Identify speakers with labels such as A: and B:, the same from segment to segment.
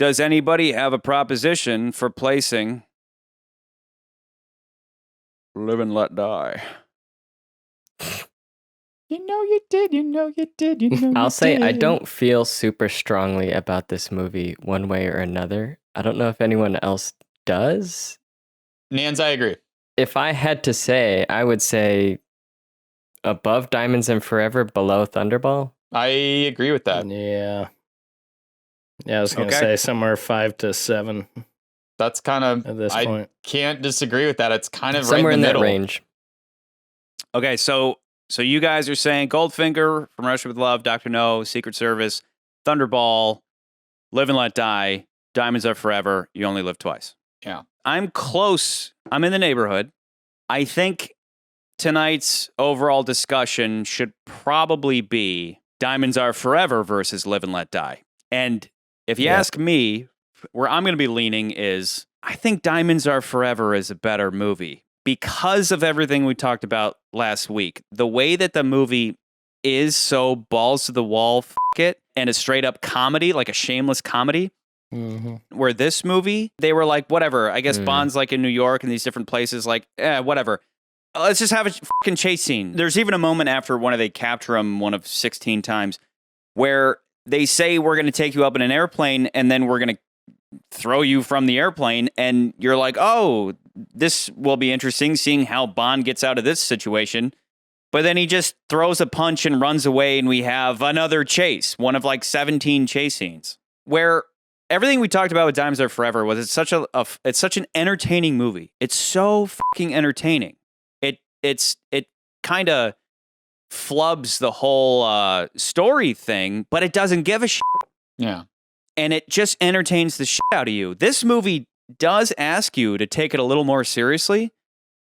A: Does anybody have a proposition for placing Live and Let Die?
B: You know you did, you know you did, you know
C: I'll say I don't feel super strongly about this movie one way or another. I don't know if anyone else does.
B: Nans, I agree.
C: If I had to say, I would say above Diamonds and Forever, below Thunderball.
B: I agree with that.
D: Yeah. Yeah, I was going to say somewhere 5 to 7.
B: That's kind of,
D: at this
B: I
D: point.
B: Can't disagree with that. It's kind of
C: somewhere
B: right in the middle.
C: That range.
A: Okay, so you guys are saying Goldfinger, From Russia with Love, Dr. No, Secret Service, Thunderball, Live and Let Die, Diamonds Are Forever, You Only Live Twice.
B: Yeah.
A: I'm close. I'm in the neighborhood. I think tonight's overall discussion should probably be Diamonds Are Forever versus Live and Let Die. And if you ask me, where I'm going to be leaning is, I think Diamonds Are Forever is a better movie because of everything we talked about last week. The way that the movie is so balls to the wall, f it, and a straight up comedy, like a shameless comedy.
D: Mm-hmm.
A: Where this movie, they were like, whatever. I guess Bond's like in New York and these different places, like, whatever. Let's just have a fucking chase scene. There's even a moment after one of they capture him one of 16 times where they say we're going to take you up in an airplane and then we're going to throw you from the airplane. And you're like, oh, this will be interesting seeing how Bond gets out of this situation. But then he just throws a punch and runs away and we have another chase, one of like 17 chase scenes where everything we talked about with Diamonds Are Forever was it's such an entertaining movie. It's so fucking entertaining. It kind of flubs the whole story thing, but it doesn't give a shit.
B: Yeah.
A: And it just entertains the shit out of you. This movie does ask you to take it a little more seriously,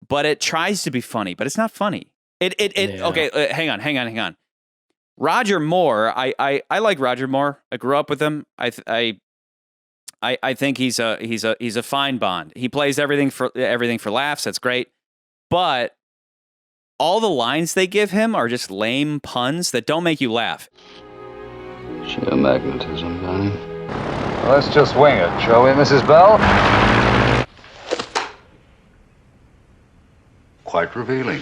A: but it tries to be funny, but it's not funny. Okay, hang on. Roger Moore, I like Roger Moore. I grew up with him. I think he's a fine Bond. He plays everything for laughs. That's great. But all the lines they give him are just lame puns that don't make you laugh.
E: Sheer magnetism, darling. Well, let's just wing it, shall we, Mrs. Bell? Quite revealing.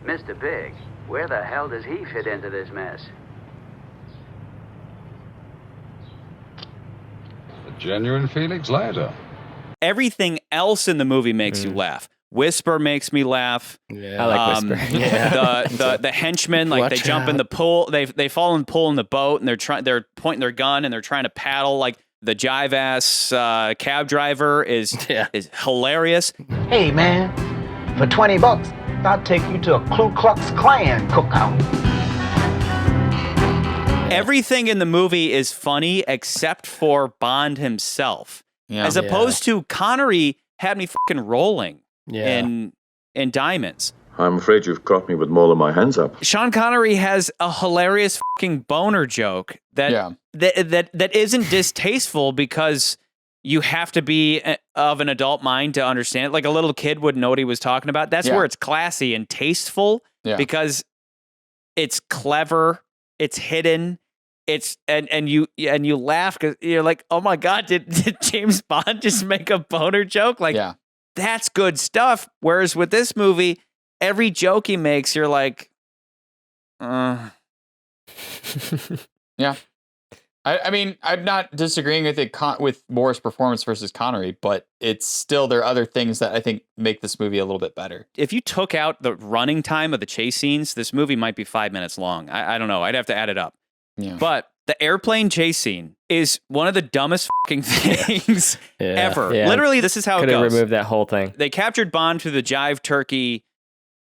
F: Mr. Big, where the hell does he fit into this mess?
E: A genuine Felix Leiter.
A: Everything else in the movie makes you laugh. Whisper makes me laugh.
D: Yeah,
C: I like Whisper.
A: The henchmen, like they jump in the pool, they fall in the pool in the boat, and they're pointing their gun and they're trying to paddle. Like the jive ass cab driver is hilarious.
G: Hey man, for $20, I'll take you to a Ku Klux Klan cookout.
A: Everything in the movie is funny except for Bond himself, as opposed to Connery had me fucking rolling. In Diamonds.
H: I'm afraid you've caught me with more than my hands up.
A: Sean Connery has a hilarious fucking boner joke that isn't distasteful because you have to be of an adult mind to understand it. Like a little kid wouldn't know what he was talking about. That's where it's classy and tasteful because it's clever, it's hidden, and you laugh because you're like, oh my God, did James Bond just make a boner joke? Like, that's good stuff. Whereas with this movie, every joke he makes, you're like,
B: Yeah. I mean, I'm not disagreeing with with Moore's performance versus Connery, but it's still, there are other things that I think make this movie a little bit better.
A: If you took out the running time of the chase scenes, this movie might be 5 minutes long. I don't know. I'd have to add it up.
B: Yeah.
A: But the airplane chase scene is one of the dumbest fucking things ever.
C: Yeah.
A: Literally, this is how it goes.
C: Could have removed that whole thing.
A: They captured Bond through the Jive Turkey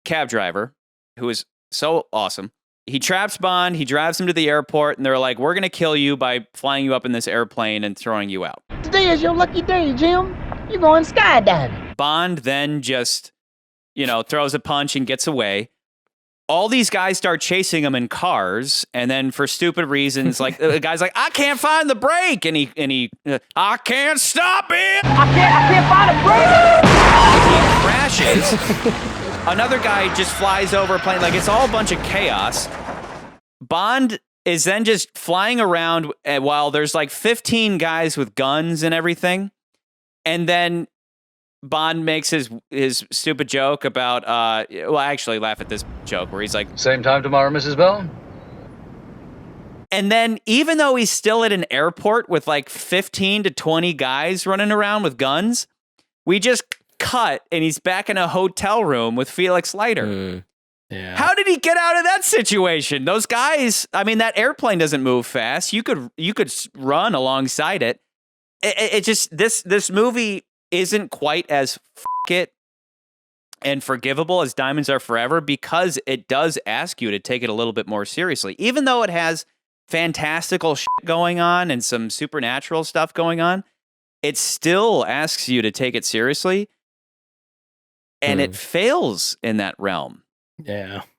A: cab driver, who is so awesome. He traps Bond, he drives him to the airport, and they're like, we're going to kill you by flying you up in this airplane and throwing you out.
G: Today is your lucky day, Jim. You're going skydiving.
A: Bond then just, throws a punch and gets away. All these guys start chasing him in cars, and then for stupid reasons, like the guy's like, I can't find the brake, and he I can't stop it.
G: I can't find a brake.
A: He crashes. Another guy just flies over a plane. Like, it's all a bunch of chaos. Bond is then just flying around while there's like 15 guys with guns and everything. And then Bond makes his stupid joke about, well, I actually laugh at this joke where he's like,
E: Same time tomorrow, Mrs. Bell?
A: and then even though he's still at an airport with like 15 to 20 guys running around with guns, we just cut and he's back in a hotel room with Felix Leiter.
D: Yeah.
A: How did he get out of that situation? Those guys, I mean, that airplane doesn't move fast. You could run alongside it. It just, this movie isn't quite as it and forgivable as Diamonds Are Forever because it does ask you to take it a little bit more seriously. Even though it has fantastical shit going on and some supernatural stuff going on, it still asks you to take it seriously. And it fails in that realm.
D: Yeah.